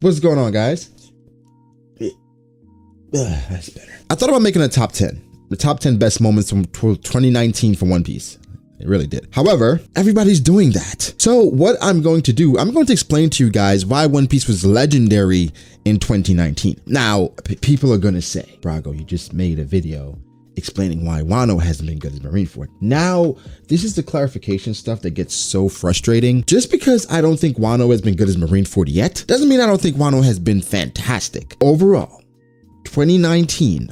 What's going on, guys? That's better. I thought about making a top 10. The top 10 best moments from 2019 for One Piece. It really did. However, everybody's doing that. So what I'm going to do, I'm going to explain to you guys why One Piece was legendary in 2019. Now, people are going to say, Brago, you just made a video explaining why Wano hasn't been good as Marineford. Now, this is the clarification stuff that gets so frustrating. Just because I don't think Wano has been good as Marineford yet, doesn't mean I don't think Wano has been fantastic. Overall, 2019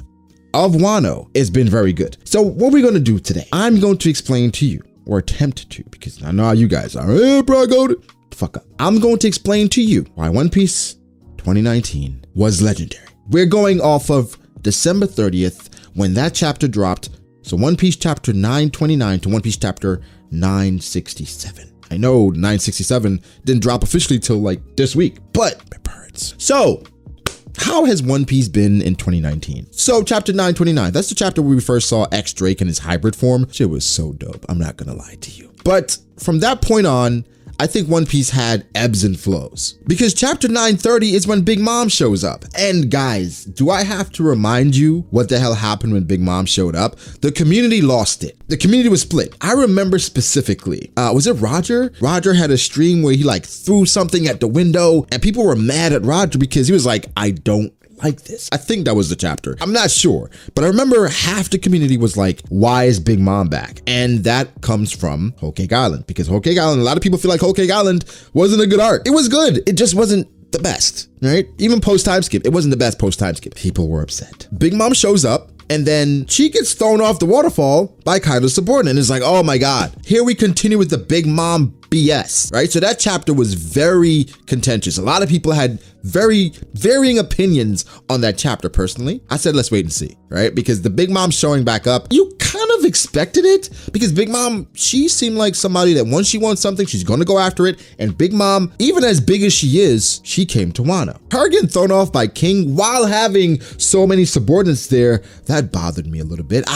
of Wano has been very good. So what we're going to do today, I'm going to explain to you, or attempt to, because I know how you guys are. Hey, Brago, fuck up. I'm going to explain to you why One Piece 2019 was legendary. We're going off of December 30th, when that chapter dropped. So One Piece chapter 929 to One Piece chapter 967. I know 967 didn't drop officially till like this week, but it hurts. So how has One Piece been in 2019? So chapter 929, that's the chapter where we first saw X Drake in his hybrid form. Shit was so dope, I'm not gonna lie to you. But from that point on, I think One Piece had ebbs and flows, because chapter 930 is when Big Mom shows up. And guys, do I have to remind you what the hell happened when Big Mom showed up? The community lost it. The community was split. I remember specifically, was it Roger? Roger had a stream where he like threw something at the window and people were mad at Roger because he was like, I don't like this. I think that was the chapter. I'm not sure, but I remember half the community was like, why is Big Mom back? And that comes from Whole Cake Island, because Whole Cake Island, a lot of people feel like Whole Cake Island wasn't a good arc. It was good. It just wasn't the best, right? Even post time skip, it wasn't the best post time skip. People were upset. Big Mom shows up and then she gets thrown off the waterfall by Kaido's subordinate. And it's like, oh my God, here we continue with the Big Mom BS, right? So that chapter was very contentious. A lot of people had very varying opinions on that chapter. Personally, I said, let's wait and see, right? Because the Big Mom showing back up, you kind of expected it, because Big Mom, she seemed like somebody that once she wants something, she's going to go after it. And Big Mom, even as big as she is, she came to Wano. Her getting thrown off by King while having so many subordinates there, that bothered me a little bit.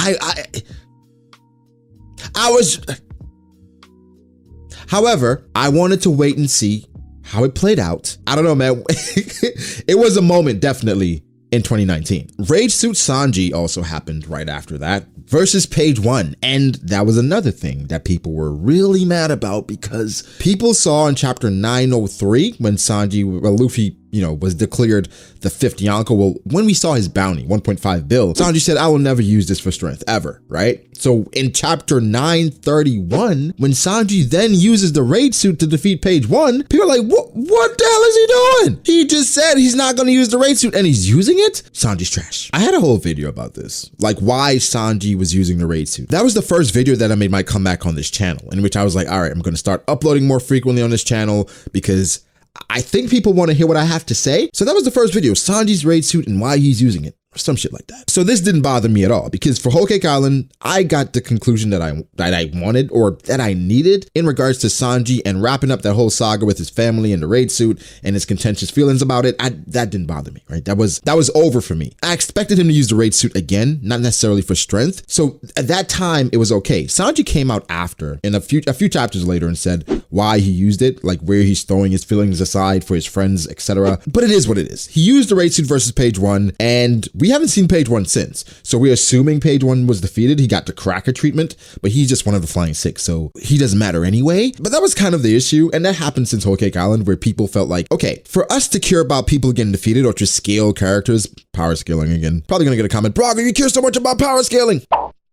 However, I wanted to wait and see how it played out. I don't know, man. It was a moment, definitely, in 2019. Rage Suit Sanji also happened right after that, versus page 1. And that was another thing that people were really mad about, because people saw in chapter 903 when Luffy, was declared the 5th Yonko. Well, when we saw his bounty, 1.5 bill, Sanji said, I will never use this for strength, ever, right? So in chapter 931, when Sanji then uses the raid suit to defeat page 1, people are like, what the hell is he doing? He just said he's not going to use the raid suit and he's using it? Sanji's trash. I had a whole video about this, like why Sanji was using the raid suit. That was the first video that I made my comeback on this channel, in which I was like, all right, I'm going to start uploading more frequently on this channel because I think people want to hear what I have to say. So that was the first video, Sanji's raid suit and why he's using it, or some shit like that. So this didn't bother me at all, because for Whole Cake Island, I got the conclusion that I wanted, or that I needed, in regards to Sanji and wrapping up that whole saga with his family and the raid suit and his contentious feelings about it. That didn't bother me, right? That was over for me. I expected him to use the raid suit again, not necessarily for strength. So at that time, it was okay. Sanji came out after, and a few chapters later, and said why he used it, like where he's throwing his feelings aside for his friends, etc. But it is what it is. He used the raid suit versus page 1, and we haven't seen page 1 since. So we're assuming page 1 was defeated. He got the cracker treatment, but he's just one of the Flying Six, so he doesn't matter anyway. But that was kind of the issue, and that happened since Whole Cake Island, where people felt like, okay, for us to care about people getting defeated or to scale characters, power scaling again, probably gonna get a comment, Braga, you care so much about power scaling.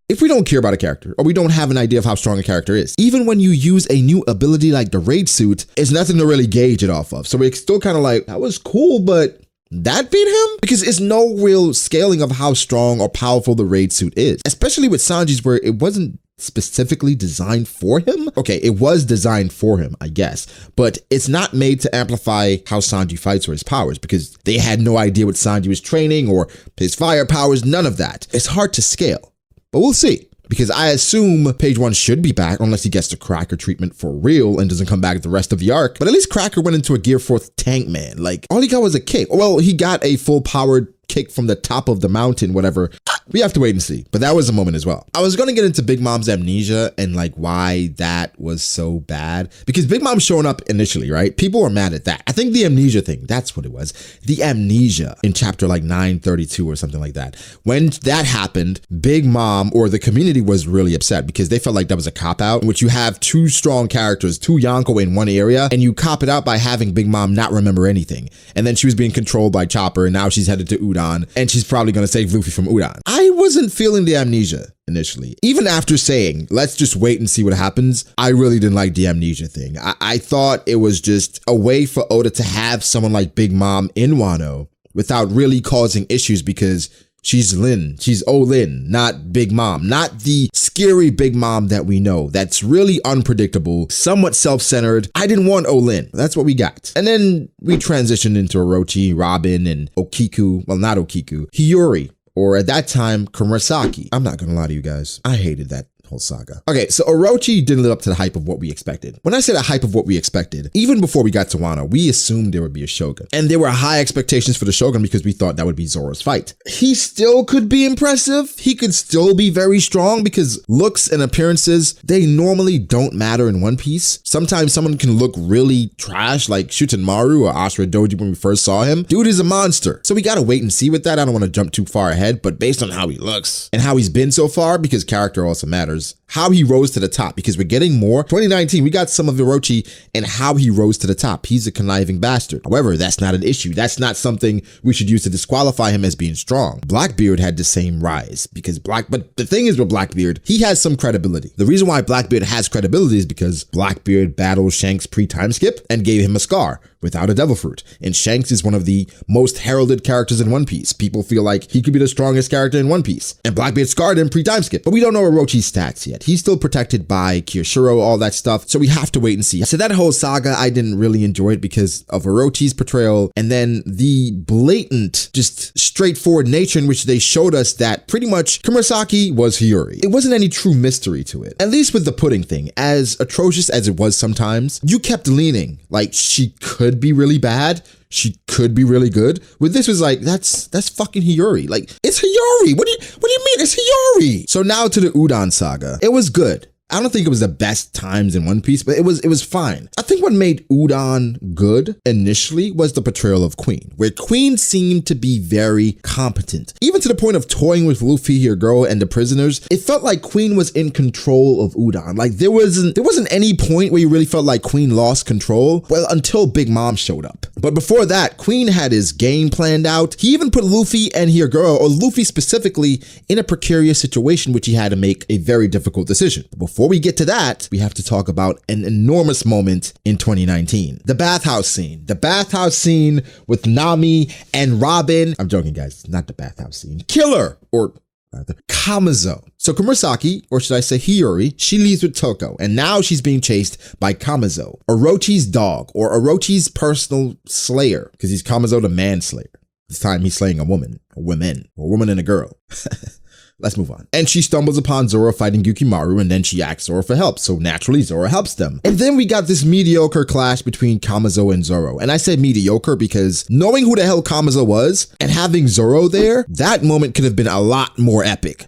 If we don't care about a character, or we don't have an idea of how strong a character is, even when you use a new ability like the raid suit, it's nothing to really gauge it off of. So we're still kind of like, that was cool, but that beat him? Because it's no real scaling of how strong or powerful the raid suit is, especially with Sanji's, where it wasn't specifically designed for him. Okay, it was designed for him, I guess, but it's not made to amplify how Sanji fights or his powers, because they had no idea what Sanji was training or his fire powers, none of that. It's hard to scale, but we'll see. Because I assume page 1 should be back, unless he gets the Cracker treatment for real and doesn't come back the rest of the arc. But at least Cracker went into a Gear 4th tank, man. Like, all he got was a kick. Well, he got a full powered kick from the top of the mountain, whatever. We have to wait and see. But that was a moment as well. I was going to get into Big Mom's amnesia and like why that was so bad. Because Big Mom showing up initially, right? People were mad at that. I think the amnesia thing, that's what it was. The amnesia in chapter like 932 or something like that. When that happened, Big Mom or the community was really upset because they felt like that was a cop-out in which you have two strong characters, two Yonko in one area, and you cop it out by having Big Mom not remember anything. And then she was being controlled by Chopper, and now she's headed to Udon, and she's probably going to save Luffy from Udon. I wasn't feeling the amnesia initially. Even after saying, let's just wait and see what happens, I really didn't like the amnesia thing. I thought it was just a way for Oda to have someone like Big Mom in Wano without really causing issues because she's Lin. She's Olin, not Big Mom. Not the scary Big Mom that we know. That's really unpredictable, somewhat self-centered. I didn't want Olin. That's what we got. And then we transitioned into Orochi, Robin, and Okiku. Well, not Okiku. Hiyori. Or at that time, Kurosaki. I'm not gonna lie to you guys. I hated that whole saga. Okay, so Orochi didn't live up to the hype of what we expected. When I say the hype of what we expected, even before we got to Wano, we assumed there would be a Shogun. And there were high expectations for the Shogun because we thought that would be Zoro's fight. He still could be impressive. He could still be very strong because looks and appearances, they normally don't matter in One Piece. Sometimes someone can look really trash like Shutenmaru or Ashura Doji when we first saw him. Dude is a monster. So we gotta wait and see with that. I don't want to jump too far ahead, but based on how he looks and how he's been so far, because character also matters, how he rose to the top, because we're getting more. 2019, we got some of Orochi and how he rose to the top. He's a conniving bastard. However, that's not an issue. That's not something we should use to disqualify him as being strong. Blackbeard had the same rise because but the thing is with Blackbeard, he has some credibility. The reason why Blackbeard has credibility is because Blackbeard battled Shanks pre-time skip and gave him a scar without a devil fruit. And Shanks is one of the most heralded characters in One Piece. People feel like he could be the strongest character in One Piece. And Blackbeard scarred him pre-time skip. But we don't know Orochi's stats yet. He's still protected by Kyoshiro, all that stuff. So we have to wait and see. So that whole saga, I didn't really enjoy it because of Orochi's portrayal and then the blatant, just straightforward nature in which they showed us that pretty much Kurosaki was Hiyori. It wasn't any true mystery to it. At least with the pudding thing, as atrocious as it was sometimes, you kept leaning like she could be really bad. She could be really good. With this was like, that's fucking Hiyori. Like, it's Hiyori. What do you mean? It's Hiyori. So now to the Udon saga. It was good. I don't think it was the best times in One Piece, but it was fine. I think what made Udon good initially was the portrayal of Queen, where Queen seemed to be very competent. Even to the point of toying with Luffy, her girl, and the prisoners, it felt like Queen was in control of Udon. Like there wasn't any point where you really felt like Queen lost control, well, until Big Mom showed up. But before that, Queen had his game planned out. He even put Luffy and her girl, or Luffy specifically, in a precarious situation, which he had to make a very difficult decision. Before we get to that, we have to talk about an enormous moment in 2019. The bathhouse scene. The bathhouse scene with Nami and Robin. I'm joking, guys. Not the bathhouse scene. Killer, or rather, Kamazo. So Kurosaki, or should I say Hiyori, she leaves with Toko, and now she's being chased by Kamazo, Orochi's dog, or Orochi's personal slayer, because he's Kamazo the manslayer. This time he's slaying a woman and a girl. Let's move on. And she stumbles upon Zoro fighting Yukimaru, and then she asks Zoro for help. So naturally, Zoro helps them. And then we got this mediocre clash between Kamazo and Zoro. And I said mediocre because knowing who the hell Kamazo was and having Zoro there, that moment could have been a lot more epic.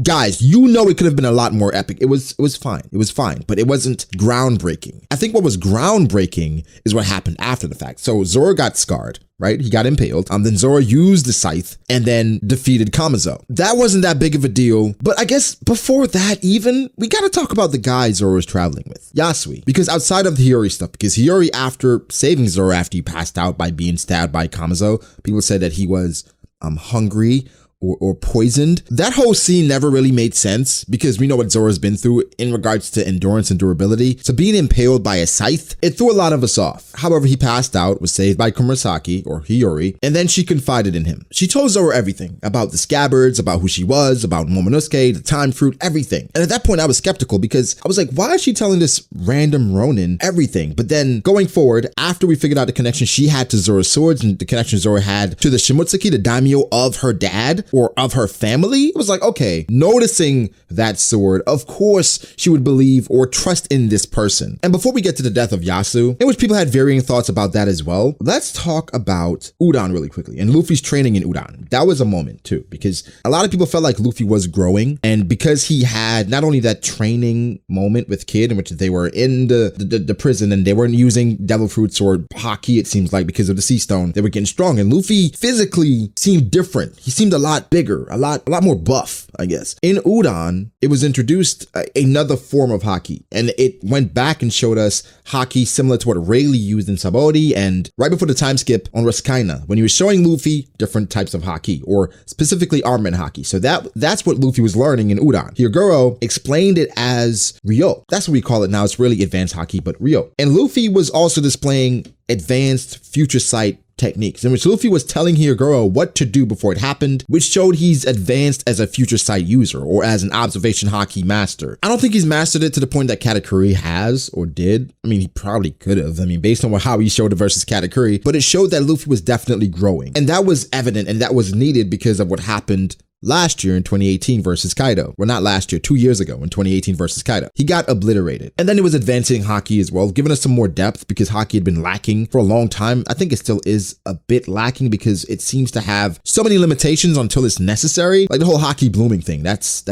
Guys, you know it could have been a lot more epic. It was fine. It was fine, but it wasn't groundbreaking. I think what was groundbreaking is what happened after the fact. So Zoro got scarred, right? He got impaled. Then Zoro used the scythe and then defeated Kamazo. That wasn't that big of a deal. But I guess before that even, we got to talk about the guy Zoro was traveling with, Yasu. Because outside of the Hiyori stuff, because Hiyori, after saving Zoro after he passed out by being stabbed by Kamazo, people said that he was hungry or poisoned. That whole scene never really made sense because we know what Zoro's been through in regards to endurance and durability. So being impaled by a scythe, it threw a lot of us off. However, he passed out, was saved by Kurosaki, or Hiyori, and then she confided in him. She told Zoro everything about the scabbards, about who she was, about Momonosuke, the time fruit, everything. And at that point I was skeptical because I was like, why is she telling this random Ronin everything? But then going forward, after we figured out the connection she had to Zoro's swords and the connection Zoro had to the Shimotsuki, the daimyo of her dad, or of her family, it was like, okay, noticing that sword, of course she would believe or trust in this person. And before we get to the death of Yasu, in which people had varying thoughts about that as well, let's talk about Udon really quickly and Luffy's training in Udon. That was a moment too, because a lot of people felt like Luffy was growing, and because he had not only that training moment with Kid in which they were in the prison and they weren't using devil fruits or haki, it seems like, because of the sea stone, they were getting strong, and Luffy physically seemed different. He seemed a lot bigger, a lot more buff, I guess. In Udon, it was introduced another form of haki, and it went back and showed us haki similar to what Rayleigh used in Sabaody, and right before the time skip on Raskaina, when he was showing Luffy different types of haki, or specifically armament haki. So that's what Luffy was learning in Udon. Hyogoro explained it as Ryo. That's what we call it now. It's really advanced haki, but Ryo. And Luffy was also displaying advanced future sight techniques in which Luffy was telling Hyogoro what to do before it happened, which showed he's advanced as a future sight user or as an observation haki master. I don't think he's mastered it to the point that Katakuri has or did. I mean, he probably could have. I mean, based on how he showed it versus Katakuri, but it showed that Luffy was definitely growing. And that was evident, and that was needed because of what happened last year in 2018 versus Kaido. Well, not last year, 2 years ago in 2018 versus Kaido. He got obliterated. And then it was advancing haki as well, giving us some more depth because haki had been lacking for a long time. I think it still is a bit lacking because it seems to have so many limitations until it's necessary. Like the whole haki blooming thing, that's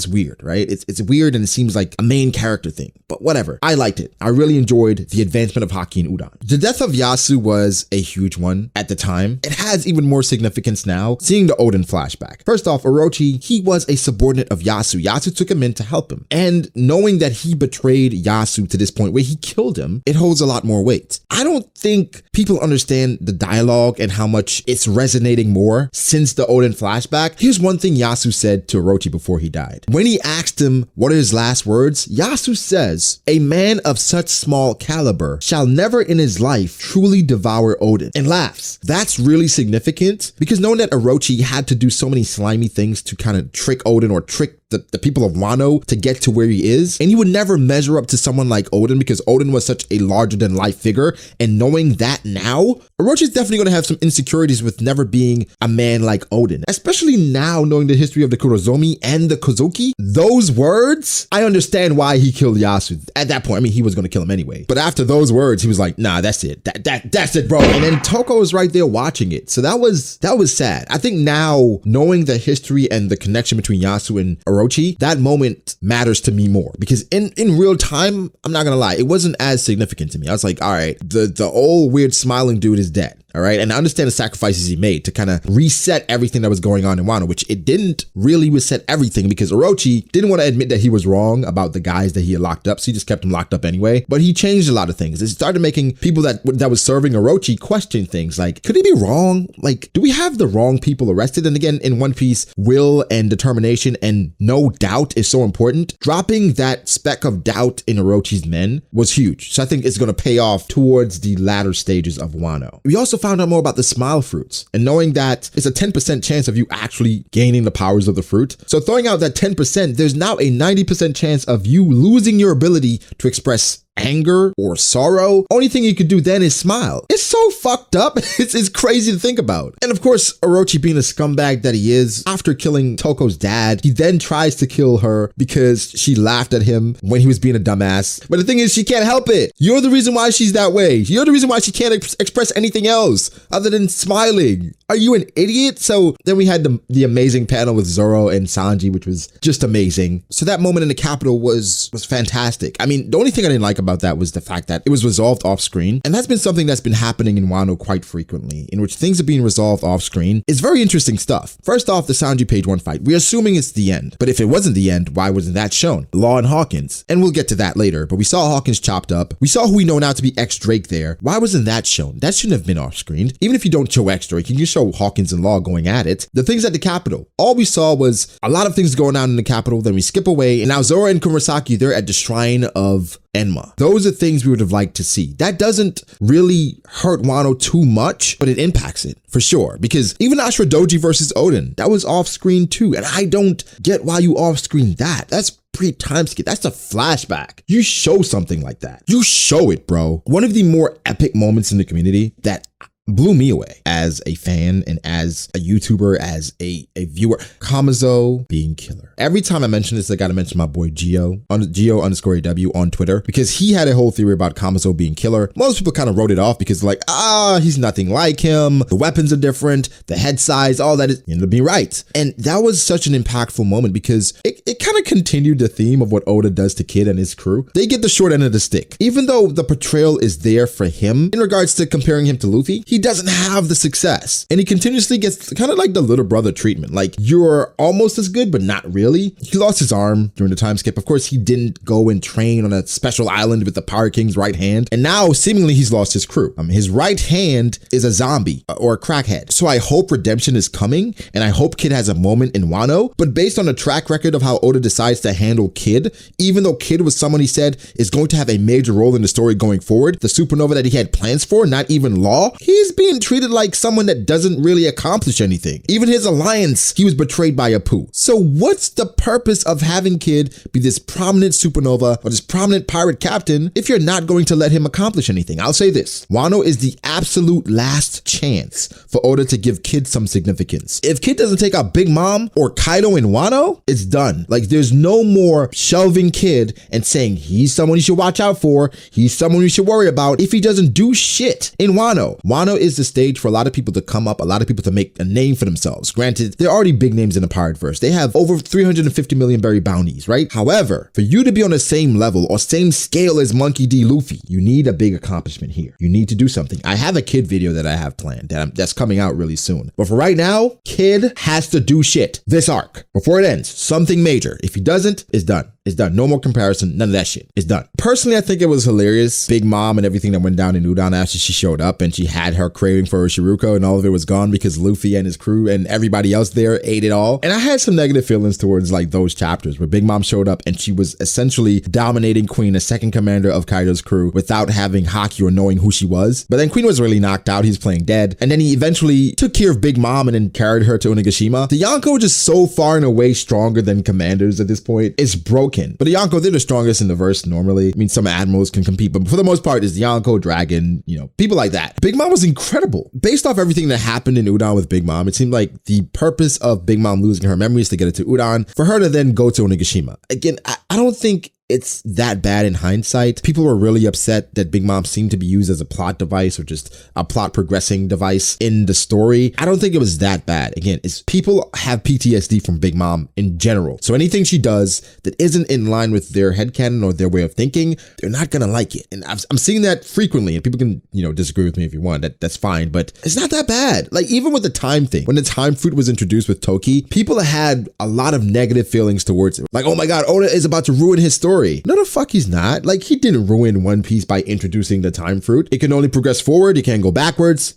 weird, right? It's weird, and it seems like a main character thing, but whatever. I liked it. I really enjoyed the advancement of haki in Udon. The death of Yasu was a huge one at the time. It has even more significance now, seeing the Oden flashback. First off, Orochi, he was a subordinate of Yasu. Yasu took him in to help him. And knowing that he betrayed Yasu to this point where he killed him, it holds a lot more weight. I don't think people understand the dialogue and how much it's resonating more since the Oden flashback. Here's one thing Yasu said to Orochi before he died. When he asked him what are his last words, Yasu says, "A man of such small caliber shall never in his life truly devour Oden," and laughs. That's really significant because knowing that Orochi had to do so many slimy things to kind of trick Oden or trick the people of Wano to get to where he is, and he would never measure up to someone like Oden because Oden was such a larger than life figure. And knowing that now, Orochi's definitely going to have some insecurities with never being a man like Oden, especially now knowing the history of the Kurozomi and the Kozuki. Those words, I understand why he killed Yasu at that point. I mean, he was going to kill him anyway, but after those words, he was like, nah, that's it. That's it, bro. And then Toko was right there watching it. So that was sad. I think now knowing the history and the connection between Yasu and Orochi, that moment matters to me more because in real time, I'm not gonna lie, it wasn't as significant to me. I was like, all right, the old weird smiling dude is dead. All right. And I understand the sacrifices he made to kind of reset everything that was going on in Wano, which it didn't really reset everything because Orochi didn't want to admit that he was wrong about the guys that he had locked up. So he just kept them locked up anyway. But he changed a lot of things. It started making people that was serving Orochi question things like, could he be wrong? Like, do we have the wrong people arrested? And again, in One Piece, will and determination and no doubt is so important. Dropping that speck of doubt in Orochi's men was huge. So I think it's going to pay off towards the latter stages of Wano. We also found out more about the smile fruits and knowing that it's a 10% chance of you actually gaining the powers of the fruit. So throwing out that 10%, there's now a 90% chance of you losing your ability to express anger or sorrow. Only thing you could do then is smile. It's so fucked up. It's crazy to think about. And of course, Orochi being a scumbag that he is, after killing Toko's dad, he then tries to kill her because she laughed at him when he was being a dumbass. But the thing is, she can't help it. You're the reason why she's that way. You're the reason why she can't express anything else other than smiling. Are you an idiot? So then we had the amazing panel with Zoro and Sanji, which was just amazing. So that moment in the Capitol was fantastic. I mean, the only thing I didn't like about that was the fact that it was resolved off screen. And that's been something that's been happening in Wano quite frequently, in which things are being resolved off screen. It's very interesting stuff. First off, the Sanji page 1 fight. We're assuming it's the end. But if it wasn't the end, why wasn't that shown? Law and Hawkins. And we'll get to that later. But we saw Hawkins chopped up. We saw who we know now to be ex-Drake there. Why wasn't that shown? That shouldn't have been off screen. Even if you don't show ex-Drake, you can show Hawkins and Law going at it. The things at the Capitol. All we saw was a lot of things going on in the Capitol. Then we skip away. And now Zoro and Kurosaki, they're at the shrine of Enma. Those are things we would have liked to see. That doesn't really hurt Wano too much, but it impacts it for sure. Because even Ashura Doji versus Oden, that was off screen too. And I don't get why you off screen that. That's pre-time skip. That's a flashback. You show something like that. You show it, bro. One of the more epic moments in the community that blew me away as a fan and as a YouTuber, as a viewer. Kamazo being killer. Every time I mention this, I gotta mention my boy Geo_AW on Twitter, because he had a whole theory about Kamazo being killer. Most people kind of wrote it off because like, he's nothing like him. The weapons are different, the head size, all that is, ended up being right. And that was such an impactful moment because it kind of continued the theme of what Oda does to Kid and his crew. They get the short end of the stick. Even though the portrayal is there for him in regards to comparing him to Luffy, he doesn't have the success. And he continuously gets kind of like the little brother treatment. Like, you're almost as good, but not really. He lost his arm during the time skip. Of course, he didn't go and train on a special island with the Pirate King's right hand. And now, seemingly, he's lost his crew. His right hand is a zombie or a crackhead. So I hope redemption is coming, and I hope Kid has a moment in Wano. But based on the track record of how Oda decides to handle Kid, even though Kid was someone he said is going to have a major role in the story going forward, the supernova that he had plans for, not even Law, he's being treated like someone that doesn't really accomplish anything. Even his alliance, he was betrayed by Apu. So what's the purpose of having Kid be this prominent supernova or this prominent pirate captain if you're not going to let him accomplish anything? I'll say this. Wano is the absolute last chance for Oda to give Kid some significance. If Kid doesn't take out Big Mom or Kaido in Wano, it's done. Like, there's no more shelving Kid and saying he's someone you should watch out for, he's someone you should worry about if he doesn't do shit in Wano. Wano is the stage for a lot of people to come up, a lot of people to make a name for themselves. Granted, they're already big names in the pirate verse. They have over 350 million berry bounties, right? However, for you to be on the same level or same scale as Monkey D. Luffy, you need a big accomplishment here. You need to do something. I have a Kid video that I have planned that's coming out really soon. But for right now, Kid has to do shit this arc before it ends. Something major. If he doesn't, it's done. It's done. No more comparison. None of that shit. It's done. Personally, I think it was hilarious. Big Mom and everything that went down in Udon after she showed up and she had her craving for Shiruko and all of it was gone because Luffy and his crew and everybody else there ate it all. And I had some negative feelings towards like those chapters where Big Mom showed up and she was essentially dominating Queen, a second commander of Kaido's crew, without having Haki or knowing who she was. But then Queen was really knocked out. He's playing dead. And then he eventually took care of Big Mom and then carried her to Onigashima. The Yonko is just so far and away stronger than commanders at this point. It's broken. But the Yonko, they're the strongest in the verse normally. I mean, some admirals can compete, but for the most part, it's the Yonko, Dragon, people like that. Big Mom was incredible. Based off everything that happened in Udon with Big Mom, it seemed like the purpose of Big Mom losing her memories to get it to Udon, for her to then go to Onigashima. Again, I don't think it's that bad in hindsight. People were really upset that Big Mom seemed to be used as a plot device or just a plot progressing device in the story. I don't think it was that bad. Again, it's people have PTSD from Big Mom in general. So anything she does that isn't in line with their headcanon or their way of thinking, they're not gonna like it. And I'm seeing that frequently, and people can, disagree with me if you want. That's fine, but it's not that bad. Like, even with the time thing, when the time fruit was introduced with Toki, people had a lot of negative feelings towards it. Like, oh my God, Oda is about to ruin his story. No, the fuck he's not. Like, he didn't ruin One Piece by introducing the time fruit. It can only progress forward. It can't go backwards.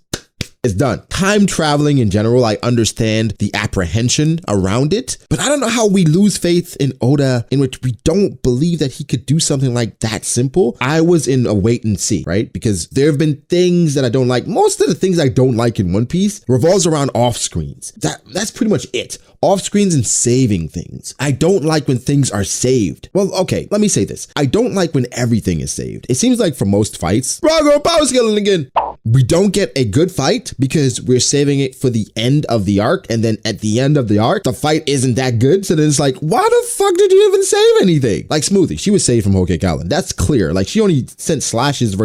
It's done. Time traveling in general, I understand the apprehension around it, but I don't know how we lose faith in Oda in which we don't believe that he could do something like that simple. I was in a wait and see, right? Because there have been things that I don't like. Most of the things I don't like in One Piece revolves around off screens. That's pretty much it. Off screens and saving things. I don't like when things are saved. Well, okay, let me say this. I don't like when everything is saved. It seems like for most fights, Rago power scaling again. We don't get a good fight because we're saving it for the end of the arc. And then at the end of the arc, the fight isn't that good. So then it's like, why the fuck did you even save anything? Like Smoothie, she was saved from Whole Cake Island. That's clear. Like, she only sent slashes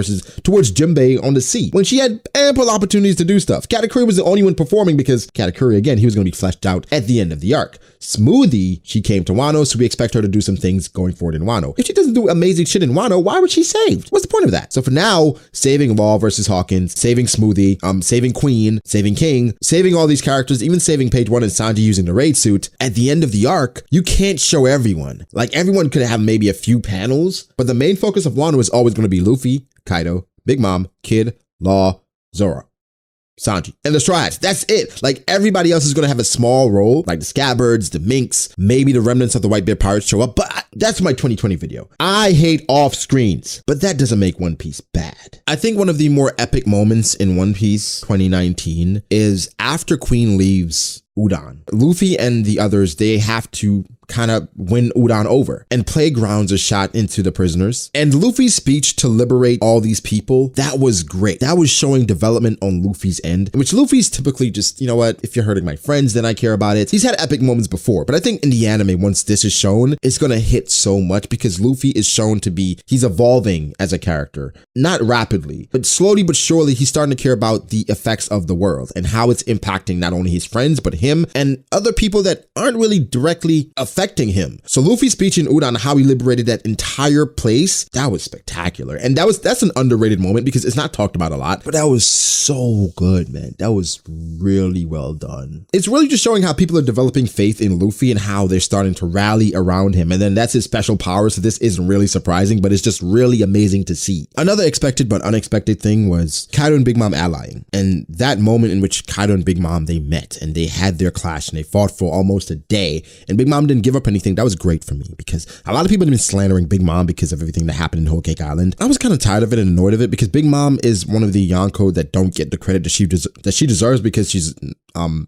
towards Jimbei on the sea when she had ample opportunities to do stuff. Katakuri was the only one performing because Katakuri, again, he was going to be fleshed out at the end of the arc. Smoothie, she came to Wano, so we expect her to do some things going forward in Wano. If she doesn't do amazing shit in Wano, why would she save? What's the point of that? So for now, saving Law versus Hawkins, saving Smoothie, saving Queen, saving King, saving all these characters, even saving Page 1 and Sanji using the raid suit, at the end of the arc, you can't show everyone. Like, everyone could have maybe a few panels, but the main focus of Wano is always going to be Luffy, Kaido, Big Mom, Kid, Law, Zoro, Sanji, and the Straw Hats. That's it. Like, everybody else is going to have a small role, like the Scabbards, the Minks, maybe the remnants of the Whitebeard Pirates show up, but that's my 2020 video. I hate off screens, but that doesn't make One Piece bad. I think one of the more epic moments in One Piece 2019 is after Queen leaves Udon. Luffy and the others, they have to kind of win Udon over. And playgrounds are shot into the prisoners. And Luffy's speech to liberate all these people, that was great. That was showing development on Luffy's end, which Luffy's typically just, you know what, if you're hurting my friends, then I care about it. He's had epic moments before, but I think in the anime, once this is shown, it's going to hit so much because Luffy is shown to be, he's evolving as a character. Not rapidly, but slowly but surely, he's starting to care about the effects of the world and how it's impacting not only his friends, but him and other people that aren't really directly affecting him. So Luffy's speech in Udon, how he liberated that entire place, that was spectacular. And that's an underrated moment because it's not talked about a lot, but that was so good, man. That was really well done. It's really just showing how people are developing faith in Luffy and how they're starting to rally around him. And then that's his special power. So this isn't really surprising, but it's just really amazing to see. Another expected but unexpected thing was Kaido and Big Mom allying. And that moment in which Kaido and Big Mom, they met and they had their clash and they fought for almost a day. And Big Mom didn't give up anything. That was great for me because a lot of people have been slandering Big Mom because of everything that happened in Whole Cake Island. I was kind of tired of it and annoyed of it because Big Mom is one of the Yonko that don't get the credit that she deserves because she's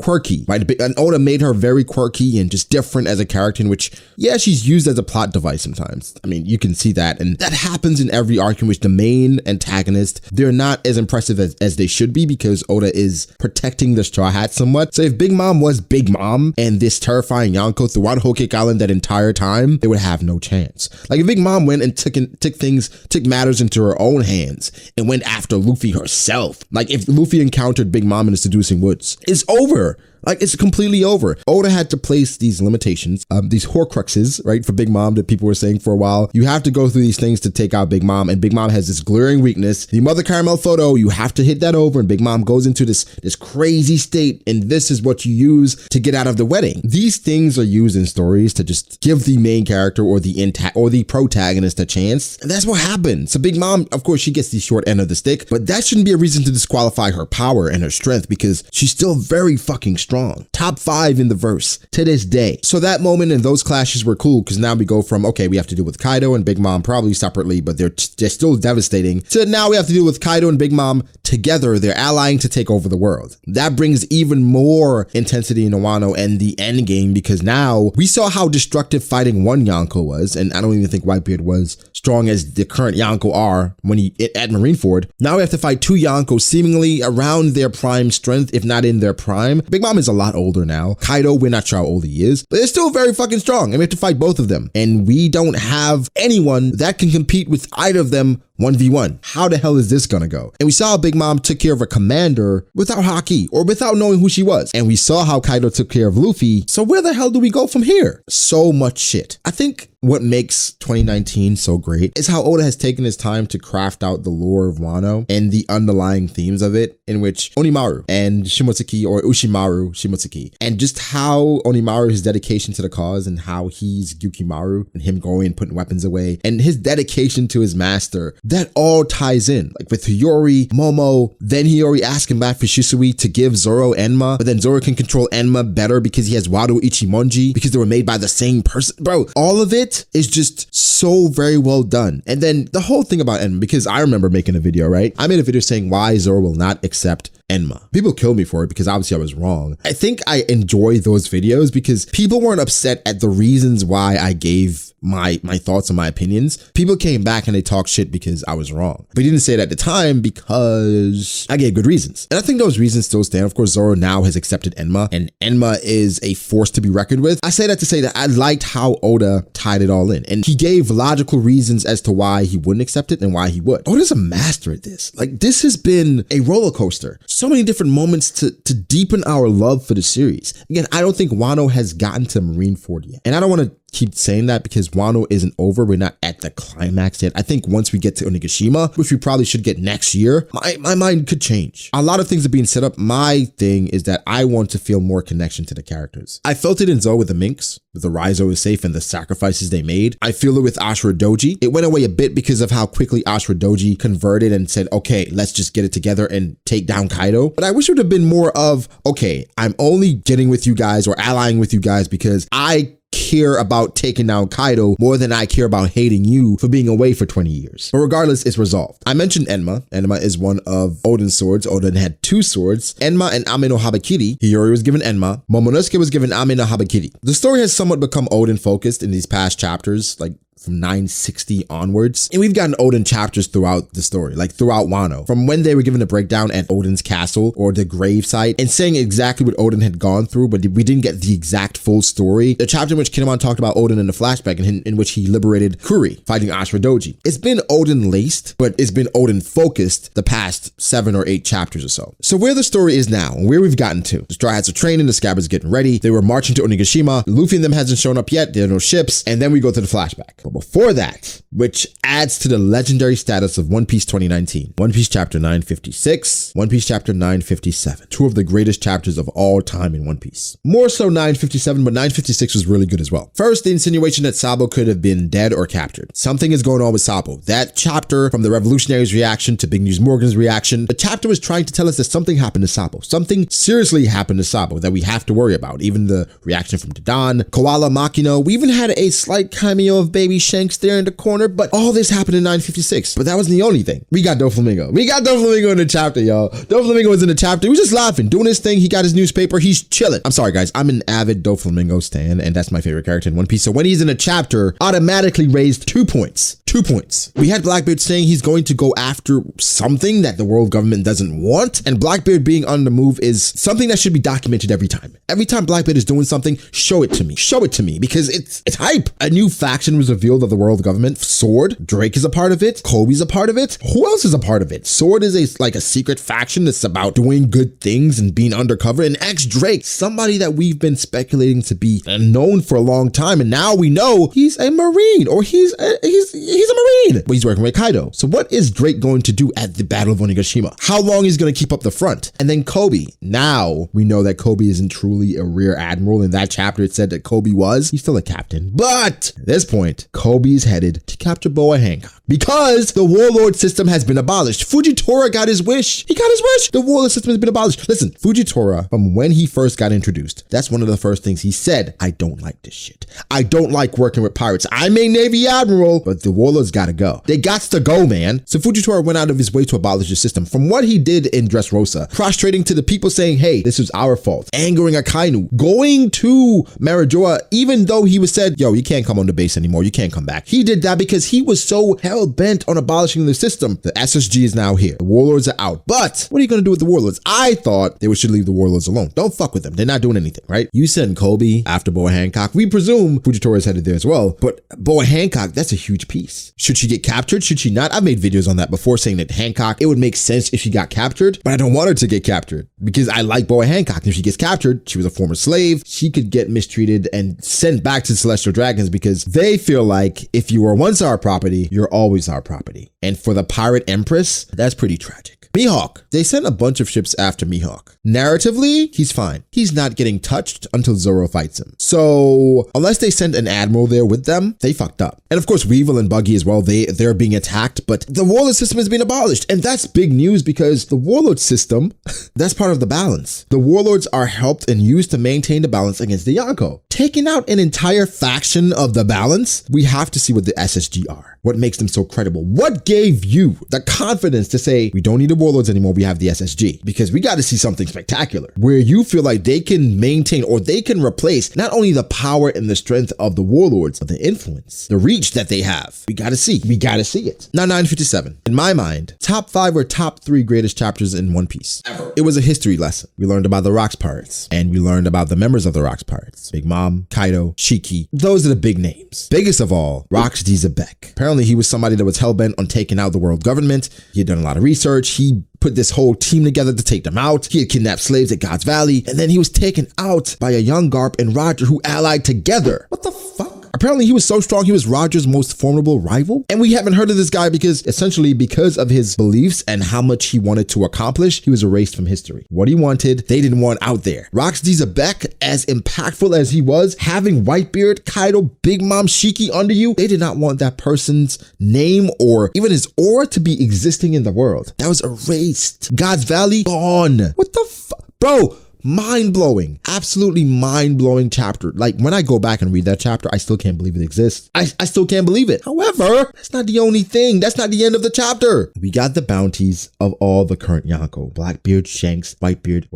quirky, right? And Oda made her very quirky and just different as a character in which, yeah, she's used as a plot device sometimes. I mean, you can see that. And that happens in every arc in which the main antagonist, they're not as impressive as they should be because Oda is protecting the Straw Hat somewhat. So if Big Mom was Big Mom and this terrifying Yonko throughout Whole Cake Island that entire time, they would have no chance. Like if Big Mom went and took matters into her own hands and went after Luffy herself, like if Luffy encountered Big Mom in the Seducing Woods, it's over. Like it's completely over. Oda had to place these limitations, these horcruxes, right, for Big Mom that people were saying for a while. You have to go through these things to take out Big Mom, and Big Mom has this glaring weakness. The Mother Caramel photo, you have to hit that over, and Big Mom goes into this crazy state, and this is what you use to get out of the wedding. These things are used in stories to just give the main character or the protagonist a chance, and that's what happened. So Big Mom, of course, she gets the short end of the stick, but that shouldn't be a reason to disqualify her power and her strength because she's still very fucking strong. Top 5 in the verse to this day. So that moment and those clashes were cool because now we go from, okay, we have to deal with Kaido and Big Mom probably separately, but they're still devastating. So now we have to deal with Kaido and Big Mom together. They're allying to take over the world. That brings even more intensity in Wano and the end game because now we saw how destructive fighting one Yonko was, and I don't even think Whitebeard was strong as the current Yonko are when at Marineford. Now we have to fight 2 Yonko seemingly around their prime strength, if not in their prime. Big Mom is a lot older now. Kaido, we're not sure how old he is, but they're still very fucking strong, and we have to fight both of them. And we don't have anyone that can compete with either of them 1v1. How the hell is this gonna go? And we saw how Big Mom took care of a commander without haki or without knowing who she was. And we saw how Kaido took care of Luffy. So where the hell do we go from here? So much shit. I think what makes 2019 so great is how Oda has taken his time to craft out the lore of Wano and the underlying themes of it, in which Onimaru and Shimotsuki, or Ushimaru Shimotsuki, and just how Onimaru, his dedication to the cause and how he's Gyukimaru and him going and putting weapons away and his dedication to his master, that all ties in. Like with Hiyori, Momo, then Hiyori asking back for Shisui to give Zoro Enma, but then Zoro can control Enma better because he has Wado Ichimonji because they were made by the same person. Bro, all of it is just so very well done. And then the whole thing about Enma, because I remember making a video, right? I made a video saying why Zoro will not accept Enma. People killed me for it because obviously I was wrong. I think I enjoy those videos because people weren't upset at the reasons why I gave my thoughts and my opinions. People came back and they talked shit because I was wrong. But he didn't say it at the time because I gave good reasons. And I think those reasons still stand. Of course, Zoro now has accepted Enma, and Enma is a force to be reckoned with. I say that to say that I liked how Oda tied it all in. And he gave logical reasons as to why he wouldn't accept it and why he would. Oda's a master at this. Like, this has been a roller coaster. So many different moments to deepen our love for the series. Again, I don't think Wano has gotten to Marineford yet. And I don't want to keep saying that because Wano isn't over. We're not at the climax yet. I think once we get to Onigashima, which we probably should get next year, my mind could change. A lot of things are being set up. My thing is that I want to feel more connection to the characters. I felt it in Zou with the Minks, with the Raizo is safe and the sacrifices they made. I feel it with Ashura Doji. It went away a bit because of how quickly Ashura Doji converted and said, okay, let's just get it together and take down Kaido. But I wish it would have been more of, okay, I'm only getting with you guys or allying with you guys because I care about taking down Kaido more than I care about hating you for being away for 20 years. But regardless, it's resolved. I mentioned Enma. Enma is one of Oden's swords. Oden had 2 swords, Enma and Ame no Habakiri. Hiyori was given Enma. Momonosuke was given Ame no Habakiri. The story has somewhat become Oden focused in these past chapters, like from 960 onwards. And we've gotten Oden chapters throughout the story, like throughout Wano, from when they were given a breakdown at Oden's castle or the grave site and saying exactly what Oden had gone through, but we didn't get the exact full story. The chapter in which Kinemon talked about Oden in the flashback in which he liberated Kuri, fighting Ashura Doji. It's been Oden laced, but it's been Oden focused the past 7 or 8 chapters or so. So where the story is now, and where we've gotten to, the Straw Hats are training, the Scabbards getting ready, they were marching to Onigashima, Luffy and them hasn't shown up yet, there are no ships, and then we go to the flashback. But before that, which adds to the legendary status of One Piece 2019, One Piece chapter 956, One Piece chapter 957, 2 of the greatest chapters of all time in One Piece. More so 957, but 956 was really good as well. First, the insinuation that Sabo could have been dead or captured. Something is going on with Sabo. That chapter, from the Revolutionaries' reaction to Big News Morgan's reaction, the chapter was trying to tell us that something happened to Sabo. Something seriously happened to Sabo that we have to worry about. Even the reaction from Udon, Koala Makino, we even had a slight cameo of Baby Shanks there in the corner, but all this happened in 956. But that wasn't the only thing. We got Doflamingo. We got Doflamingo in the chapter, y'all. Doflamingo was in the chapter. He was just laughing, doing his thing. He got his newspaper. He's chilling. I'm sorry, guys. I'm an avid Doflamingo stan, and that's my favorite character in One Piece. So when he's in a chapter, automatically raised 2 points. 2 points. We had Blackbeard saying he's going to go after something that the world government doesn't want, and Blackbeard being on the move is something that should be documented every time. Every time Blackbeard is doing something, show it to me. Show it to me, because it's hype. A new faction was revealed of the world government. Sword, Drake is a part of it. Kobe's a part of it. Who else is a part of it? Sword is like a secret faction that's about doing good things and being undercover. And ex-Drake, somebody that we've been speculating to be known for a long time, and now we know he's a Marine, or he's a Marine, but he's working with Kaido. So what is Drake going to do at the Battle of Onigashima? How long he's going to keep up the front? And then Kobe. Now we know that Kobe isn't truly a rear admiral. In that chapter, it said that Kobe was. He's still a captain. But at this point, Kobe's headed to capture Boa Hancock because the warlord system has been abolished. Fujitora got his wish. He got his wish. The warlord system has been abolished. Listen, Fujitora, from when he first got introduced, that's one of the first things he said. I don't like this shit. I don't like working with pirates. I'm a Navy admiral, but the warlords gotta go. They gots to go, man. So Fujitora went out of his way to abolish the system. From what he did in Dressrosa, prostrating to the people saying, hey, this was our fault, angering Akainu, going to Marijoa, even though he was said, yo, you can't come on the base anymore. You can't come back. He did that because he was so hell-bent on abolishing the system. The SSG is now here. The warlords are out. But what are you going to do with the warlords? I thought they should leave the warlords alone. Don't fuck with them. They're not doing anything, right? You send Kobe after Boa Hancock. We presume Fujitora is headed there as well. But Boa Hancock, that's a huge piece. Should she get captured? Should she not? I've made videos on that before saying that Hancock, it would make sense if she got captured, but I don't want her to get captured because I like Boa Hancock. If she gets captured, she was a former slave. She could get mistreated and sent back to Celestial Dragons because they feel like if you were once our property, you're always our property. And for the Pirate Empress, that's pretty tragic. Mihawk. They sent a bunch of ships after Mihawk. Narratively, he's fine. He's not getting touched until Zoro fights him. So unless they send an admiral there with them, they fucked up. And of course, Weevil and Buggy as well, they're being attacked, but the warlord system has been abolished. And that's big news because the warlord system, that's part of the balance. The warlords are helped and used to maintain the balance against the Yonko. Taking out an entire faction of the balance, we have to see what the SSG are. What makes them so credible? What gave you the confidence to say, we don't need the warlords anymore, we have the SSG? Because we got to see something spectacular where you feel like they can maintain or they can replace not only the power and the strength of the warlords, but the influence, the reach that they have. We got to see. We got to see it. Now, 957. In my mind, top 5 or top 3 greatest chapters in One Piece ever. It was a history lesson. We learned about the Rocks Pirates, and we learned about the members of the Rocks Pirates. Big Mom, Kaido, Shiki. Those are the big names. Biggest of all, Rocks Dizabek. Apparently, he was somebody that was hell-bent on taking out the world government. He had done a lot of research. He put this whole team together to take them out. He had kidnapped slaves at God's Valley, and then he was taken out by a young Garp and Roger who allied together. What the fuck? Apparently he was so strong, he was Roger's most formidable rival. And we haven't heard of this guy because essentially because of his beliefs and how much he wanted to accomplish, he was erased from history. What he wanted, they didn't want out there. Rocks Dizabek, as impactful as he was, having Whitebeard, Kaido, Big Mom, Shiki under you, they did not want that person's name or even his aura to be existing in the world. That was erased. God's Valley, gone. What the fuck? Bro, Mind-blowing, absolutely mind-blowing chapter. Like, when I go back and read that chapter, I still can't believe it exists. I still can't believe it. However, that's not the only thing. That's not the end of the chapter. We got the bounties of all the current Yonko. Blackbeard, Shanks, Whitebeard,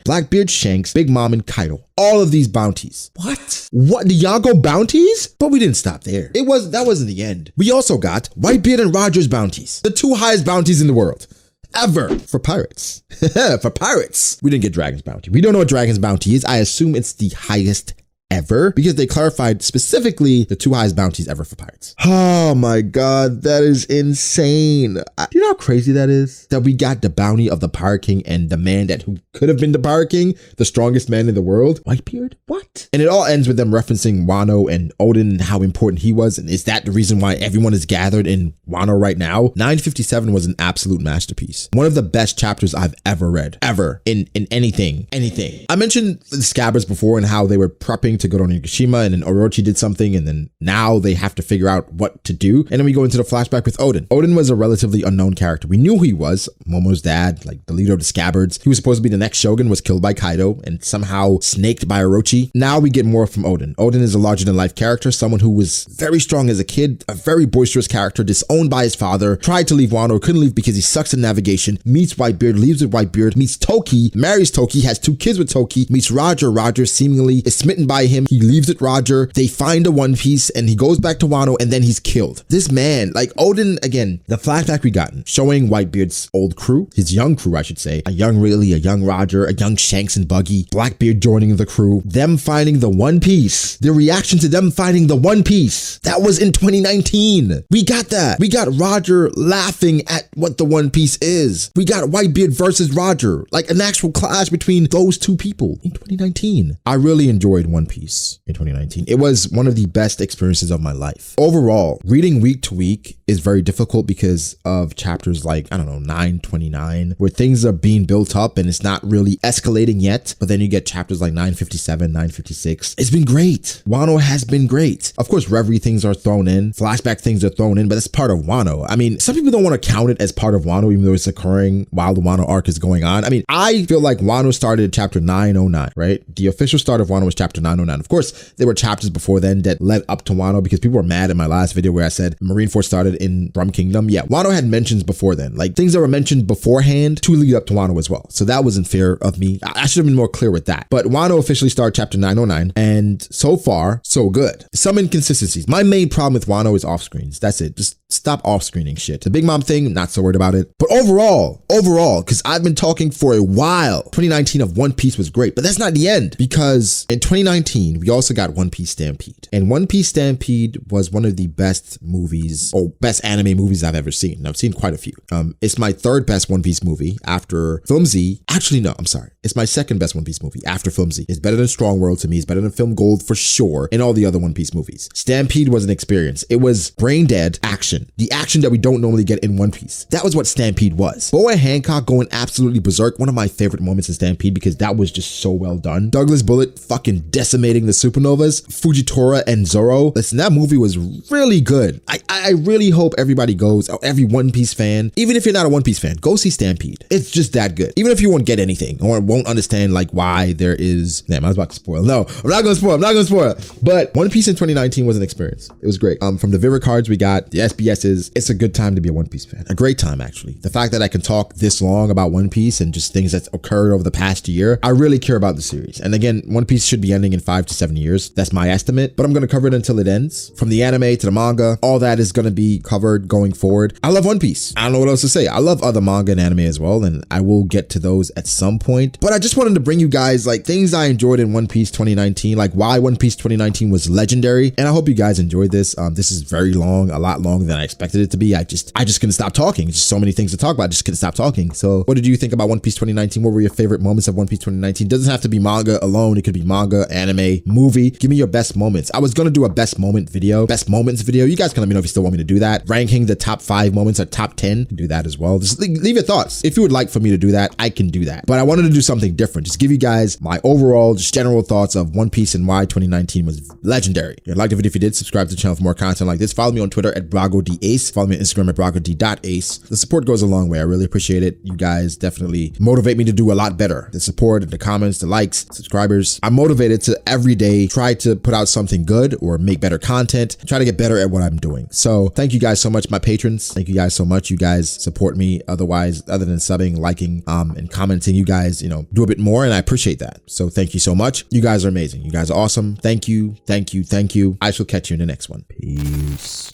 Blackbeard, Shanks, Big Mom, and Kaido. All of these bounties. What? What? The Yonko bounties? But we didn't stop there. That wasn't the end. We also got Whitebeard and Roger's bounties. The 2 highest bounties in the world. Ever for pirates. For pirates. We didn't get Dragon's bounty. We don't know what Dragon's bounty is. I assume it's the highest ever because they clarified specifically the 2 highest bounties ever for pirates. Oh my God, that is insane. Do you know how crazy that is? That we got the bounty of the Pirate King and the man who could have been the Pirate King, the strongest man in the world, Whitebeard? What? And it all ends with them referencing Wano and Odin and how important he was. And is that the reason why everyone is gathered in Wano right now? 957 was an absolute masterpiece. One of the best chapters I've ever read, ever, in anything. I mentioned the Scabbards before and how they were prepping to go to Onigashima, and then Orochi did something, and then now they have to figure out what to do. And then we go into the flashback with Odin. Odin was a relatively unknown character. We knew who he was, Momo's dad, like the leader of the Scabbards. He was supposed to be the next shogun, was killed by Kaido and somehow snaked by Orochi. Now we get more from Odin. Odin is a larger than life character, someone who was very strong as a kid, a very boisterous character, disowned by his father, tried to leave Wano, couldn't leave because he sucks in navigation, meets Whitebeard, leaves with Whitebeard, meets Toki, marries Toki, has 2 kids with Toki, meets Roger. Roger seemingly is smitten by him. He leaves with Roger. They find a One Piece and he goes back to Wano and then he's killed. This man, like Odin, again, the flashback we gotten showing Whitebeard's old crew, his young crew, I should say, a young Riley, a young Roger, a young Shanks and Buggy, Blackbeard joining the crew, them finding the One Piece, the reaction to them finding the One Piece. That was in 2019. We got that. We got Roger laughing at what the One Piece is. We got Whitebeard versus Roger, like an actual clash between those 2 people in 2019. I really enjoyed One Piece in 2019. It was one of the best experiences of my life. Overall, reading week to week is very difficult because of chapters like, I don't know, 929, where things are being built up and it's not really escalating yet. But then you get chapters like 957, 956. It's been great. Wano has been great. Of course, Reverie things are thrown in, flashback things are thrown in, but that's part of Wano. I mean, some people don't want to count it as part of Wano, even though it's occurring while the Wano arc is going on. I mean, I feel like Wano started at chapter 909, right? The official start of Wano was chapter 909. Of course, there were chapters before then that led up to Wano because people were mad in my last video where I said Marineford started in Drum Kingdom. Yeah, Wano had mentions before then, like things that were mentioned beforehand to lead up to Wano as well. So that wasn't fair of me. I should have been more clear with that. But Wano officially started chapter 909 and so far, so good. Some inconsistencies. My main problem with Wano is off screens. That's it. Just stop off screening shit. The Big Mom thing, not so worried about it. But overall, because I've been talking for a while, 2019 of One Piece was great, but that's not the end because in 2019, we also got One Piece Stampede. And One Piece Stampede was one of the best movies or best anime movies I've ever seen. I've seen quite a few. It's my 3rd best One Piece movie after Film Z. Actually, no, I'm sorry. It's my 2nd best One Piece movie after Film Z. It's better than Strong World to me. It's better than Film Gold for sure and all the other One Piece movies. Stampede was an experience. It was brain dead action. The action that we don't normally get in One Piece. That was what Stampede was. Boa Hancock going absolutely berserk. One of my favorite moments in Stampede because that was just so well done. Douglas Bullet fucking decimating the supernovas. Fujitora and Zoro. Listen, that movie was really good. I really hope everybody goes, or every One Piece fan, even if you're not a One Piece fan, go see Stampede. It's just that good. Even if you won't get anything or won't understand like why there is, damn, I was about to spoil. No, I'm not gonna spoil. But One Piece in 2019 was an experience. It was great. From the Vivid cards we got, the SBSs, it's a good time to be a One Piece fan. A great time, actually. The fact that I can talk this long about One Piece and just things that's occurred over the past year, I really care about the series. And again, One Piece should be ending in 5 to 7 years. That's my estimate, but I'm going to cover it until it ends. From the anime to the manga, all that is going to be covered going forward. I love One Piece. I don't know what else to say. I love other manga and anime as well, and I will get to those at some point. But I just wanted to bring you guys like things I enjoyed in One Piece 2019, like why One Piece 2019 was legendary. And I hope you guys enjoyed this. This is very long, a lot longer than I expected it to be. I just couldn't stop talking. Just so many things to talk about. I just couldn't stop talking. So what did you think about One Piece 2019? What were your favorite moments of One Piece 2019? Doesn't have to be manga alone. It could be manga, anime, movie. Give me your best moments. I was going to do a best moments video. You guys can let me know if you still want me to do that. Ranking the top 5 moments or top 10. Do that as well. Just leave your thoughts. If you would like for me to do that, I can do that. but I wanted to do something different. Just give you guys my overall, just general thoughts of One Piece and why 2019 was legendary. If you liked the video, if you did, subscribe to the channel for more content like this. Follow me on Twitter at BragoDAce. Follow me on Instagram at BragoD.Ace. The support goes a long way. I really appreciate it. You guys definitely motivate me to do a lot better. The support, the comments, the likes, subscribers. I'm motivated to every day try to put out something good or make better content, try to get better at what I'm doing. So thank you guys so much, my patrons. Thank you guys so much. You guys support me otherwise, other than subbing, liking, and commenting. You guys, do a bit more, and I appreciate that. So thank you so much. You guys are amazing. You guys are awesome. Thank you. Thank you. Thank you. I shall catch you in the next one. Peace.